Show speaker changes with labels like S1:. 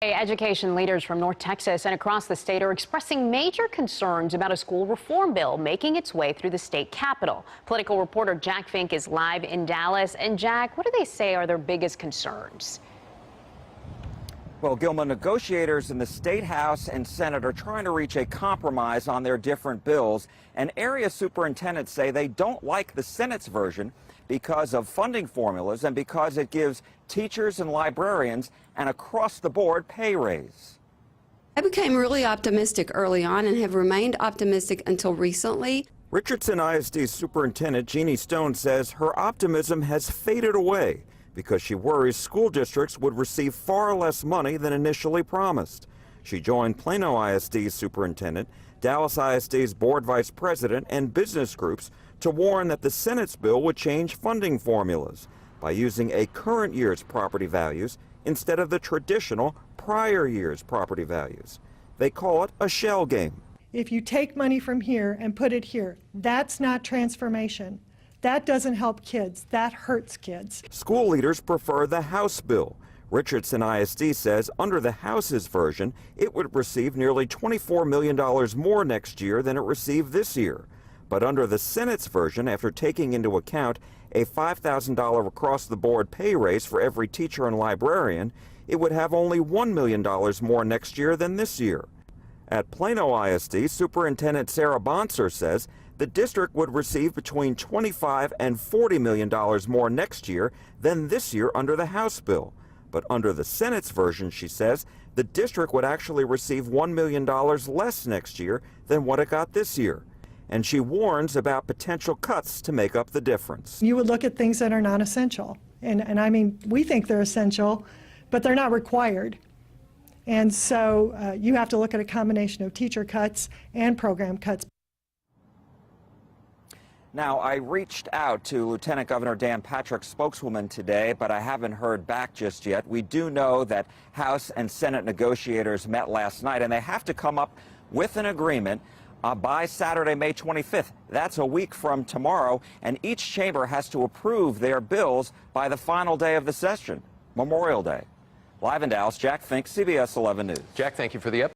S1: Education leaders from North Texas and across the state are expressing major concerns about a school reform bill making its way through the state capitol. Political reporter Jack Fink is live in Dallas. And Jack, what do they say are their biggest concerns?
S2: Well, Gilma, negotiators in the State House and Senate are trying to reach a compromise on their different bills. And area superintendents say they don't like the Senate's version because of funding formulas and because it gives teachers and librarians an across-the-board pay raise.
S3: I became really optimistic early on and have remained optimistic until recently.
S2: Richardson ISD Superintendent Jeannie Stone says her optimism has faded away because she worries school districts would receive far less money than initially promised. She joined Plano ISD's superintendent, Dallas ISD's board vice president, and business groups to warn that the Senate's bill would change funding formulas by using a current year's property values instead of the traditional prior year's property values. They call it a shell game.
S4: If you take money from here and put it here, that's not transformation. That doesn't help kids. That hurts kids.
S2: School leaders prefer the House bill. Richardson ISD says under the House's version, it would receive nearly $24 million more next year than it received this year. But under the Senate's version, after taking into account a $5,000 across-the-board pay raise for every teacher and librarian, it would have only $1 million more next year than this year. At Plano ISD, Superintendent Sarah Bonser says the district would receive between $25 and $40 million more next year than this year under the House bill. But under the Senate's version, she says, the district would actually receive $1 million less next year than what it got this year. And she warns about potential cuts to make up the difference.
S4: You would look at things that are non-essential. And I mean, we think they're essential, but they're not required. And so you have to look at a combination of teacher cuts and program cuts.
S2: Now, I reached out to Lieutenant Governor Dan Patrick's spokeswoman today, but I haven't heard back just yet. We do know that House and Senate negotiators met last night, and they have to come up with an agreement by Saturday, May 25th. That's a week from tomorrow, and each chamber has to approve their bills by the final day of the session, Memorial Day. Live in Dallas, Jack Fink, CBS 11 News.
S5: Jack, thank you for the update.